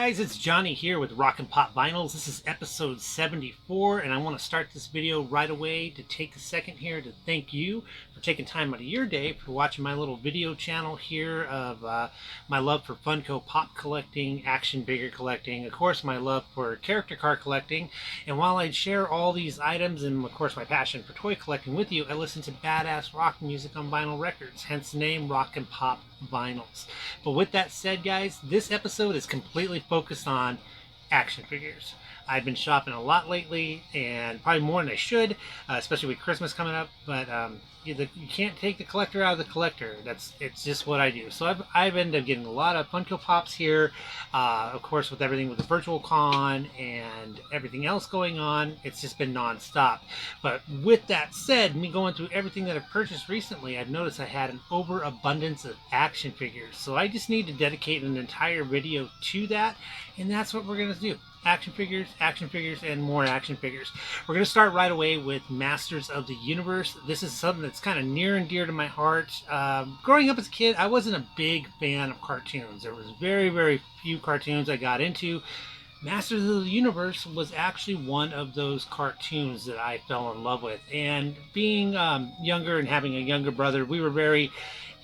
guys, it's Johnny here with Rock and Pop Vinyls. This is episode 74, and I want to start this video right away to take a second here to thank you for taking time out of your day for watching my little video channel here of my love for Funko Pop collecting, action figure collecting, of course my love for character card collecting. And while I share all these items and of course my passion for toy collecting with you, I listen to badass rock music on vinyl records, hence the name Rock and Pop Vinyls. But with that said, guys, this episode is completely focused on action figures. I've been shopping a lot lately, and probably more than I should, especially with Christmas coming up. But you can't take the collector out of the collector. It's just what I do. So I've ended up getting a lot of Funko Pops here. Of course, with everything with the virtual con and everything else going on, it's just been non-stop. But with that said, me going through everything that I've purchased recently, I've noticed I had an overabundance of action figures. So I just need to dedicate an entire video to that, and that's what we're going to do. Action figures, and more action figures. We're going to start right away with Masters of the Universe. This is something that's kind of near and dear to my heart. Growing up as a kid, I wasn't a big fan of cartoons. There was very, very few cartoons I got into. Masters of the Universe was actually one of those cartoons that I fell in love with. And being younger and having a younger brother, we were very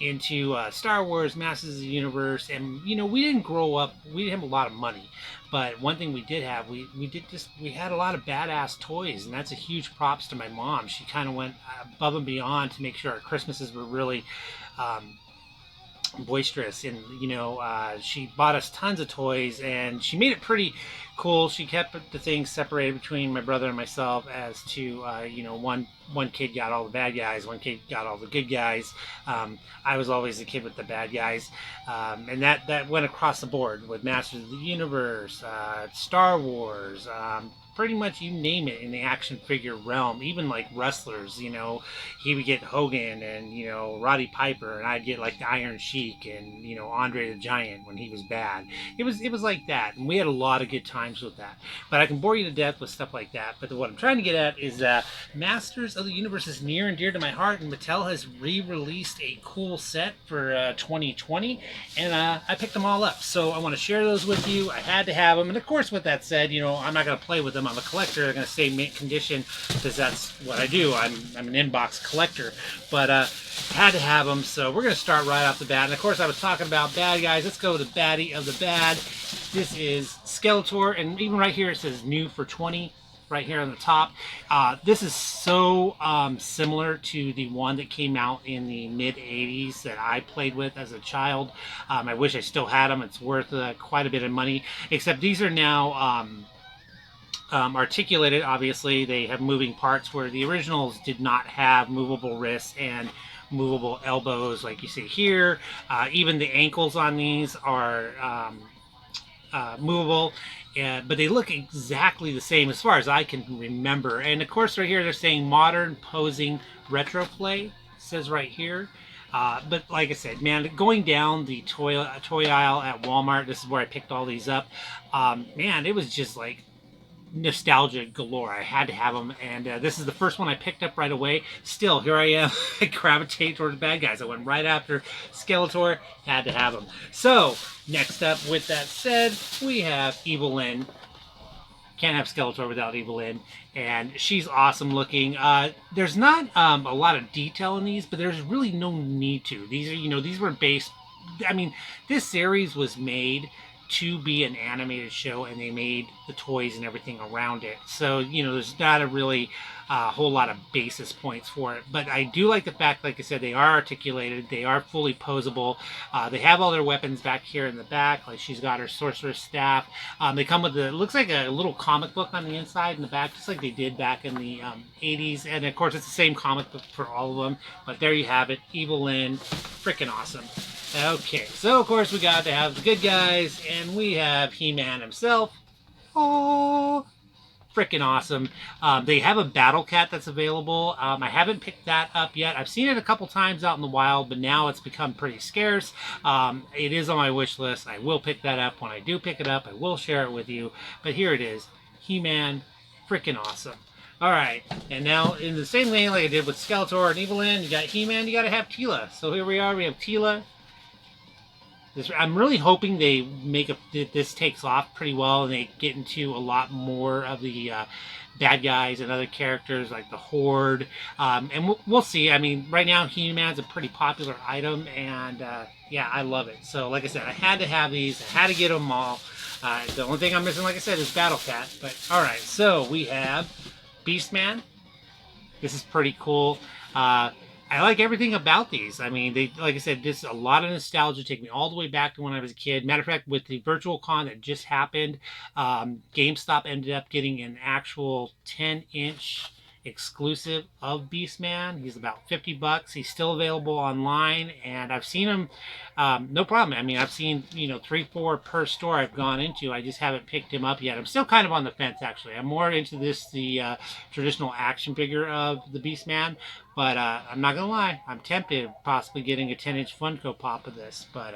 into Star Wars, Masters of the Universe, and you know, we didn't grow up, we didn't have a lot of money, but one thing we did have, we had a lot of badass toys, and that's a huge props to my mom. She kind of went above and beyond to make sure our Christmases were really boisterous, and you know, she bought us tons of toys, and she made it pretty cool. She kept the things separated between my brother and myself as to you know, one kid got all the bad guys, one kid got all the good guys. I was always the kid with the bad guys, and that went across the board with Masters of the Universe, Star Wars, pretty much you name it in the action figure realm. Even like wrestlers, you know, he would get Hogan and, you know, Roddy Piper, and I'd get like the Iron Sheik and, you know, Andre the Giant when he was bad. It was like that, and we had a lot of good times with that. But I can bore you to death with stuff like that. But what I'm trying to get at is Masters of the Universe is near and dear to my heart, and Mattel has re-released a cool set for 2020, and I picked them all up. So I want to share those with you. I had to have them, and of course, with that said, you know, I'm not going to play with them. I'm a collector. They're going to stay mint condition because that's what I do. I'm an inbox collector, but had to have them. So we're going to start right off the bat. And of course, I was talking about bad guys. Let's go to baddie of the bad. This is Skeletor, and even right here it says new for 20. Right here on the top. This is so similar to the one that came out in the mid-80s that I played with as a child. I wish I still had them. It's worth quite a bit of money, except these are now articulated. Obviously, they have moving parts where the originals did not have movable wrists and movable elbows like you see here. Even the ankles on these are movable, but they look exactly the same as far as I can remember. And of course, right here they're saying modern posing retro play. It says right here. But like I said, man, going down the toy aisle at Walmart, this is where I picked all these up. Man, it was just like nostalgia galore. I had to have them, and this is the first one I picked up right away. Still, here I am. I gravitate towards bad guys. I went right after Skeletor. Had to have them. So next up, with that said, we have Evil Lynn. Can't have Skeletor without Evil Lynn, and she's awesome looking. There's not a lot of detail in these, but there's really no need to. These are, you know, these were based, I mean, this series was made to be an animated show, and they made the toys and everything around it. So, you know, there's not a really whole lot of basis points for it. But I do like the fact, like I said, they are articulated, they are fully posable. They have all their weapons back here in the back, like she's got her sorcerer's staff. They come with it looks like a little comic book on the inside and the back, just like they did back in the 80s. And of course, it's the same comic book for all of them. But there you have it, Evil Lynn, freaking awesome. Okay, so of course we got to have the good guys, and we have He-Man himself. Oh, freaking awesome. They have a Battle Cat that's available. I haven't picked that up yet. I've seen it a couple times out in the wild, but now it's become pretty scarce. It is on my wish list. I will pick that up. When I do pick it up, I will share it with you. But here it is. He-Man, freaking awesome. Alright, and now in the same vein like I did with Skeletor and Evil Lynn, you got He-Man, you got to have Teela. So here we are, we have Teela. I'm really hoping they make this takes off pretty well, and they get into a lot more of the bad guys and other characters like the Horde, and we'll see. I mean, right now He-Man's a pretty popular item, and yeah, I love it. So, like I said, I had to have these. I had to get them all. The only thing I'm missing, like I said, is Battle Cat. But all right, so we have Beastman. This is pretty cool. I like everything about these. I mean, they, like I said, just a lot of nostalgia. Take me all the way back to when I was a kid. Matter of fact, with the virtual con that just happened, GameStop ended up getting an actual 10-inch exclusive of Beastman. He's about $50. He's still available online, and I've seen him, no problem. I mean, I've seen, 3, 4 per store I've gone into. I just haven't picked him up yet. I'm still kind of on the fence, actually. I'm more into the traditional action figure of the Beastman, but I'm not gonna lie, I'm tempted of possibly getting a 10-inch Funko Pop of this. But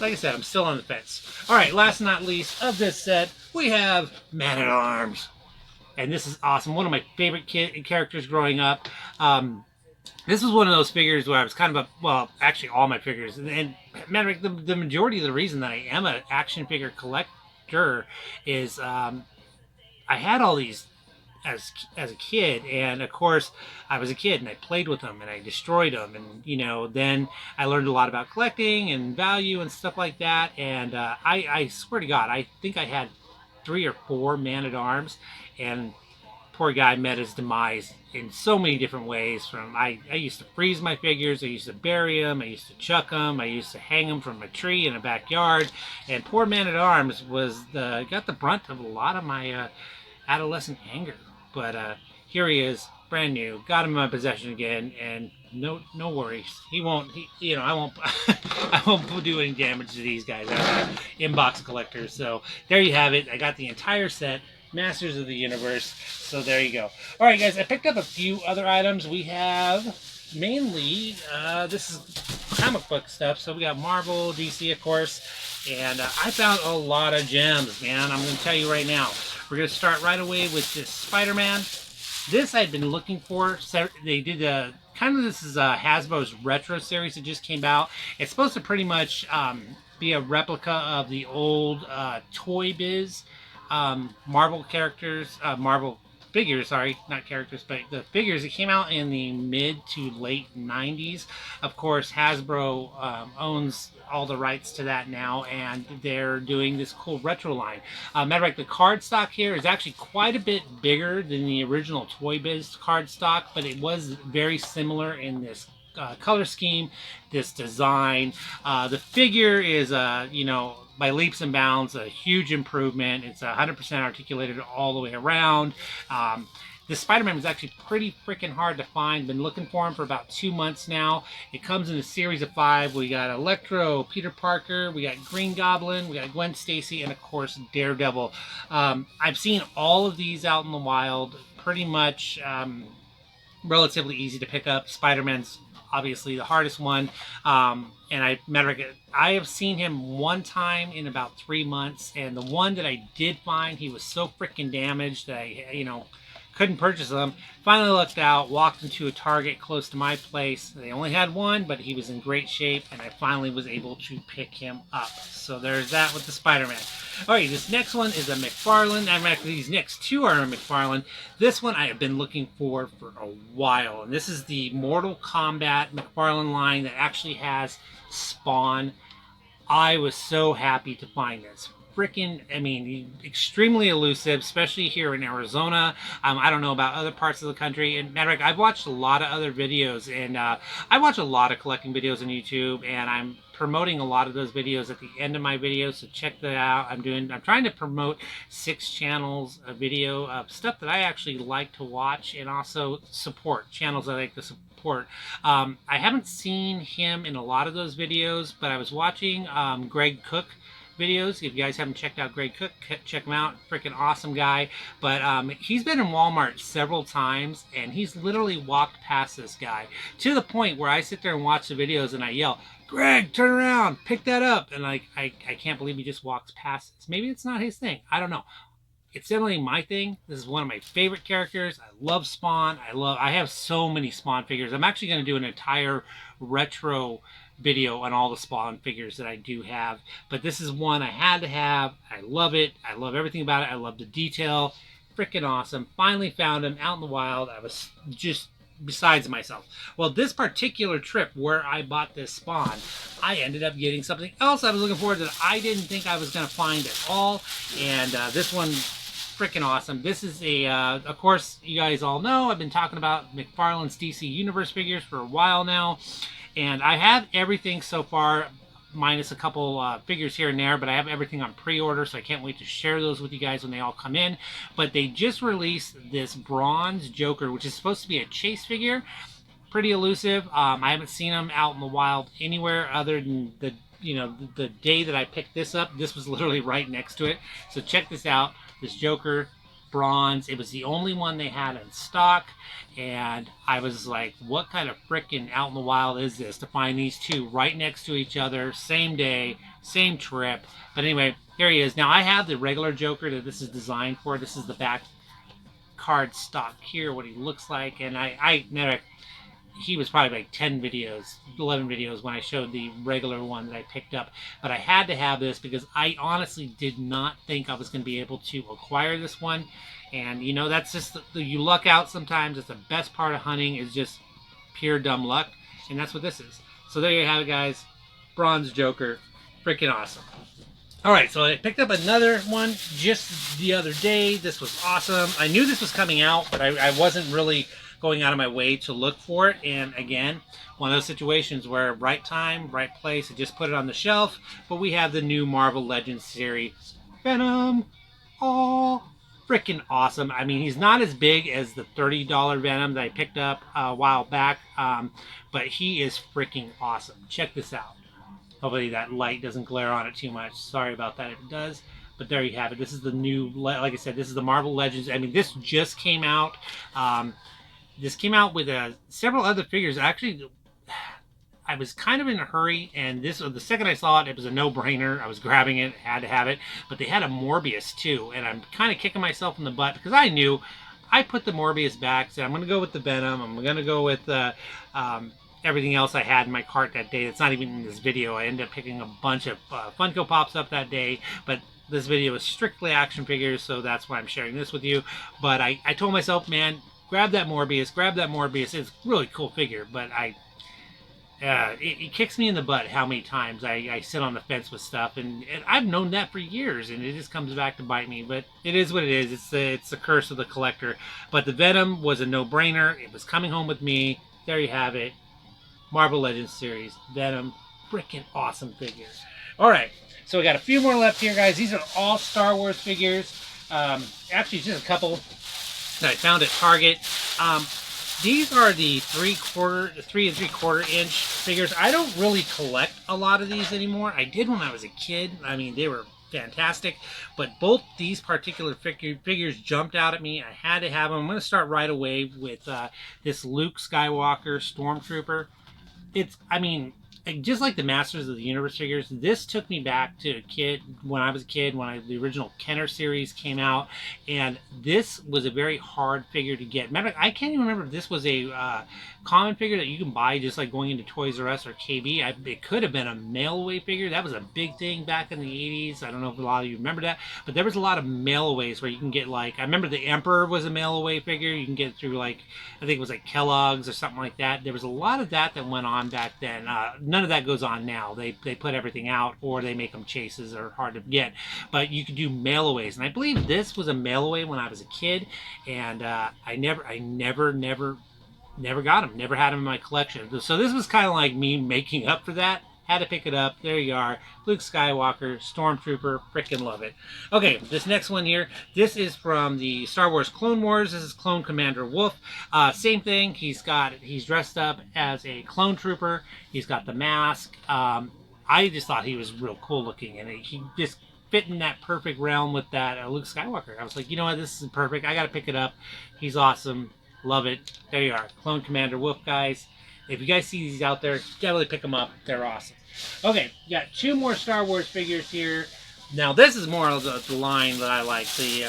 like I said, I'm still on the fence. All right, last but not least of this set, we have Man-at-Arms. And this is awesome. One of my favorite characters growing up. This was one of those figures where I was kind of well, actually all my figures. And matter of fact, the majority of the reason that I am an action figure collector is I had all these as a kid, and of course I was a kid and I played with them and I destroyed them, and then I learned a lot about collecting and value and stuff like that. And I swear to God, I think I had 3 or 4 Man-at-Arms, and poor guy met his demise in so many different ways. From I used to freeze my figures, I used to bury them, I used to chuck them, I used to hang them from a tree in a backyard, and poor Man-at-Arms got the brunt of a lot of my adolescent anger. But here he is, brand new, got him in my possession again, and no worries, I won't I won't do any damage to these guys. I'm inbox collectors. So there you have it. I got the entire set, Masters of the Universe. So there you go. All right, guys, I picked up a few other items. We have mainly this is comic book stuff. So we got Marvel, DC, of course, and I found a lot of gems, man. I'm going to tell you right now. We're going to start right away with this Spider-Man. This I'd been looking for. They did this is Hasbro's retro series that just came out. It's supposed to pretty much be a replica of the old Toy Biz Marvel characters, Marvel figures, sorry, not characters, but the figures. It came out in the mid to late 90s. Of course, Hasbro owns all the rights to that now, and they're doing this cool retro line. Matter of fact, the card stock here is actually quite a bit bigger than the original Toy Biz card stock, but it was very similar in this color scheme, this design. The figure is, by leaps and bounds, a huge improvement. It's 100% articulated all the way around. This Spider-Man was actually pretty freaking hard to find. Been looking for him for about 2 months now. It comes in a series of 5. We got Electro, Peter Parker, we got Green Goblin, we got Gwen Stacy, and of course Daredevil. I've seen all of these out in the wild. Pretty much relatively easy to pick up. Spider-Man's obviously the hardest one. And I have seen him one time in about 3 months, and the one that I did find, he was so freaking damaged that I, couldn't purchase them. Finally looked out, walked into a Target close to my place. They only had one, but he was in great shape, and I finally was able to pick him up. So there's that with the Spider-Man. All right, this next one is a McFarlane. Actually, these next 2 are a McFarlane. This one I have been looking for a while, and this is the Mortal Kombat McFarlane line that actually has Spawn. I was so happy to find this. Extremely elusive, especially here in Arizona. I don't know about other parts of the country. And matter of fact, I've watched a lot of other videos, and I watch a lot of collecting videos on YouTube, and I'm promoting a lot of those videos at the end of my videos, so check that out. I'm trying to promote 6 channels of video of stuff that I actually like to watch, and also support channels I like to support. I haven't seen him in a lot of those videos, but I was watching Greg Cook videos. If you guys haven't checked out Greg Cook, check him out. Freaking awesome guy. But he's been in Walmart several times, and he's literally walked past this guy to the point where I sit there and watch the videos and I yell, "Greg, turn around, pick that up." And I can't believe he just walks past this. Maybe it's not his thing. I don't know. It's definitely my thing. This is one of my favorite characters. I love Spawn. I have so many Spawn figures. I'm actually going to do an entire retro video on all the Spawn figures that I do have. But this is one I had to have. I love it. I love everything about it. I love the detail. Freaking awesome. Finally found him out in the wild. I was just besides myself. Well, this particular trip where I bought this Spawn, I ended up getting something else I was looking forward to that I didn't think I was going to find at all. And this one, freaking awesome. This is a, of course, you guys all know, I've been talking about McFarlane's DC Universe figures for a while now. And I have everything so far, minus a couple figures here and there, but I have everything on pre-order, so I can't wait to share those with you guys when they all come in. But they just released this bronze Joker, which is supposed to be a chase figure. Pretty elusive. I haven't seen them out in the wild anywhere other than the, you know, the day that I picked this up. This was literally right next to it. So check this out. This Joker bronze. It was the only one they had in stock, and I was like, what kind of freaking out in the wild is this to find these two right next to each other, same day, same trip. But anyway, here he is. Now I have the regular Joker that this is designed for. This is the back card stock here, what he looks like. And I never, he was probably like 10 videos, 11 videos when I showed the regular one that I picked up. But I had to have this because I honestly did not think I was going to be able to acquire this one. And, you know, that's just, you luck out sometimes. It's the best part of hunting is just pure dumb luck. And that's what this is. So there you have it, guys. Bronze Joker. Freaking awesome. All right, so I picked up another one just the other day. This was awesome. I knew this was coming out, but I wasn't really going out of my way to look for it. And again, one of those situations where right time, right place, I just put it on the shelf. But we have the new Marvel Legends series, Venom. Oh, freaking awesome. I mean, he's not as big as the $30 Venom that I picked up a while back, but he is freaking awesome. Check this out. Hopefully that light doesn't glare on it too much. Sorry about that if it does. But there you have it. This is the new, like I said, this is the Marvel Legends. I mean, this just came out. This came out with several other figures. Actually, I was kind of in a hurry, and this, the second I saw it, it was a no-brainer. I was grabbing it, had to have it. But they had a Morbius too, and I'm kind of kicking myself in the butt because I knew I put the Morbius back. Said I'm going to go with the Venom. I'm going to go with everything else I had in my cart that day. It's not even in this video. I ended up picking a bunch of Funko Pops up that day, but this video is strictly action figures, so that's why I'm sharing this with you. But I told myself, man, grab that Morbius, grab that Morbius. It's a really cool figure, but it kicks me in the butt how many times I sit on the fence with stuff, and I've known that for years, and it just comes back to bite me. But it is what it is. It's the curse of the collector. But the Venom was a no-brainer. It was coming home with me. There you have it. Marvel Legends series, Venom, freaking awesome figures. All right, so we got a few more left here, guys. These are all Star Wars figures. Actually, just a couple that I found at Target. These are the 3 3/4 inch figures. I don't really collect a lot of these anymore. I did when I was a kid. I mean, they were fantastic, but both these particular figures jumped out at me. I had to have them. I'm going to start right away with this Luke Skywalker Stormtrooper. I mean, just like the Masters of the Universe figures, this took me back to a kid, when I was a kid, when the original Kenner series came out, and this was a very hard figure to get. Matter of fact, I can't even remember if this was a common figure that you can buy just like going into Toys R Us or KB. It could have been a mail-away figure. That was a big thing back in the 80s. I don't know if a lot of you remember that, but there was a lot of mail-aways where you can get, like, I remember the Emperor was a mail-away figure. You can get it through, like, I think it was like Kellogg's or something like that. There was a lot of that went on back then. None of that goes on now. They put everything out, or they make them chases or hard to get. But you could do mail-aways, and I believe this was a mail-away when I was a kid, and I never got them. Never had them in my collection. So this was kind of like me making up for that. Had to pick it up. There you are. Luke Skywalker, Stormtrooper. Freaking love it. Okay, this next one here. This is from the Star Wars Clone Wars. This is Clone Commander Wolf. Same thing. He's dressed up as a clone trooper. He's got the mask. I just thought he was real cool looking, and he just fit in that perfect realm with that Luke Skywalker. I was like, you know what? This is perfect. I got to pick it up. He's awesome. Love it. There you are. Clone Commander Wolf, guys. If you guys see these out there, definitely pick them up. They're awesome. Okay, got 2 more Star Wars figures here. Now, this is more of the line that I like, the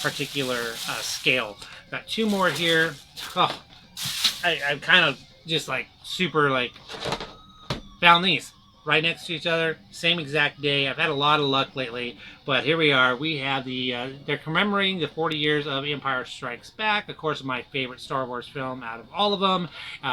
particular scale. Got 2 more here. Oh, I'm kind of just like super like found these right next to each other, same exact day. I've had a lot of luck lately, but here we are. We have they're commemorating the 40 years of Empire Strikes Back. Of course, my favorite Star Wars film out of all of them.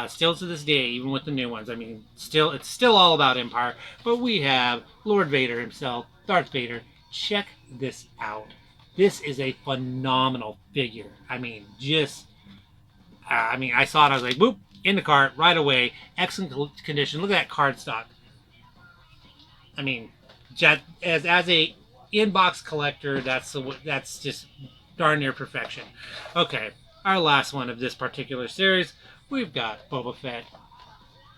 Still to this day, even with the new ones. I mean, it's still all about Empire. But we have Lord Vader himself, Darth Vader. Check this out. This is a phenomenal figure. I mean, I saw it. I was like, boop, in the cart right away. Excellent condition. Look at that cardstock. I mean, as a inbox collector, that's just darn near perfection. Okay, our last one of this particular series, we've got Boba Fett.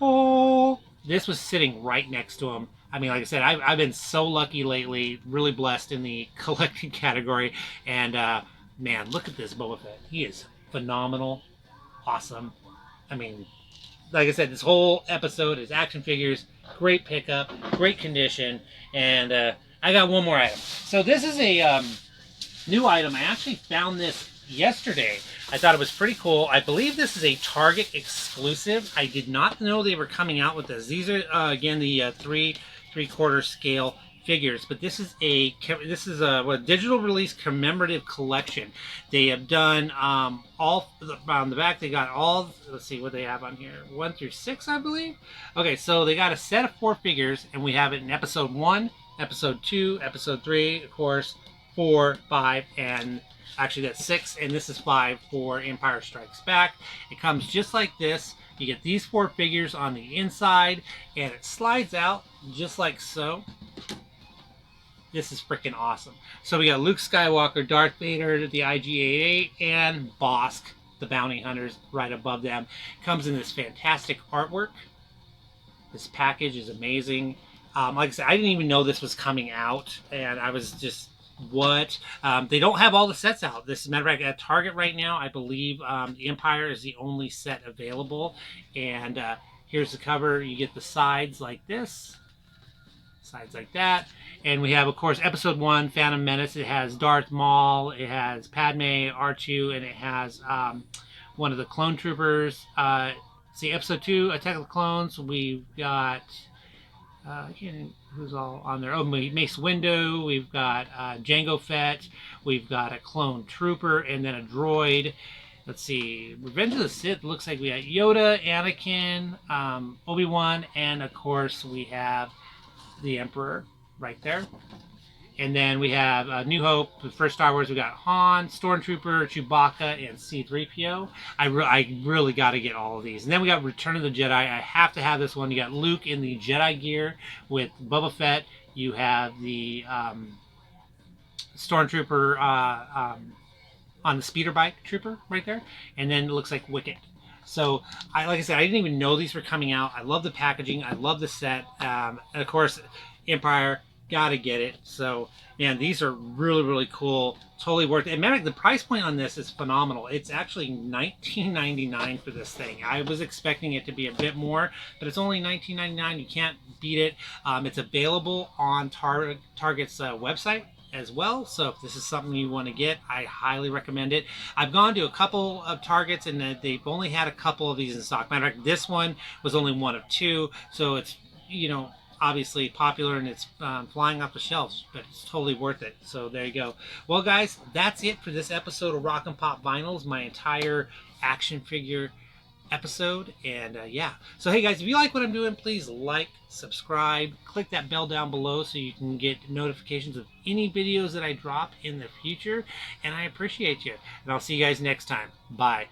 Oh, this was sitting right next to him. I mean, like I said, I've been so lucky lately, really blessed in the collecting category, and man, look at this Boba Fett. He is phenomenal, awesome. I mean, like I said, this whole episode is action figures. Great pickup, great condition, and I got one more item. So this is a new item. I actually found this yesterday. I thought it was pretty cool. I believe this is a Target exclusive. I did not know they were coming out with this. These are again the three-quarter scale figures, but this is a digital release commemorative collection. They have done all on the back. They got all. Let's see what they have on here. 1 through 6, I believe. Okay, so they got a set of 4 figures, and we have it in episode 1, episode 2, episode 3, of course, 4, 5, and actually that's 6, and this is 5 for Empire Strikes Back. It comes just like this. You get these 4 figures on the inside, and it slides out just like so. This is freaking awesome. So we got Luke Skywalker, Darth Vader, the IG-88, and Bosk, the bounty hunters, right above them. Comes in this fantastic artwork. This package is amazing. Like I said, I didn't even know this was coming out, and I was just, what? They don't have all the sets out. This is, matter of fact, at Target right now, I believe the Empire is the only set available. And here's the cover. You get the sides like this. Sides like that. And we have, of course, Episode 1, Phantom Menace. It has Darth Maul, it has Padme, R2, and it has one of the clone troopers. See, Episode 2, Attack of the Clones. We've got, who's all on there? Oh, Mace Windu. We've got Jango Fett. We've got a clone trooper, and then a droid. Let's see, Revenge of the Sith. Looks like we got Yoda, Anakin, Obi-Wan, and, of course, we have the Emperor right there. And then we have New Hope, the first Star Wars. We got Han, Stormtrooper, Chewbacca, and C-3PO. I really got to get all of these. And then we got Return of the Jedi. I have to have this one. You got Luke in the Jedi gear with Boba Fett. You have the Stormtrooper on the speeder bike trooper right there. And then it looks like Wicket. So, like I said, I didn't even know these were coming out. I love the packaging. I love the set. And, of course, Empire, gotta get it. So, man, these are really, really cool. Totally worth it. And, matter of fact, the price point on this is phenomenal. It's actually $19.99 for this thing. I was expecting it to be a bit more, but it's only $19.99. You can't beat it. It's available on Target's website as well. So if this is something you want to get, I highly recommend it. I've gone to a couple of Targets and they've only had a couple of these in stock. Matter of fact, this one was only one of 2, so it's, you know, obviously popular and it's flying off the shelves, but it's totally worth it. So there you go. Well, guys, that's it for this episode of Rock and Pop Vinyls, my entire action figure episode. And yeah, so hey guys, if you like what I'm doing, please like, subscribe, click that bell down below so you can get notifications of any videos that I drop in the future. And I appreciate you, and I'll see you guys next time. Bye.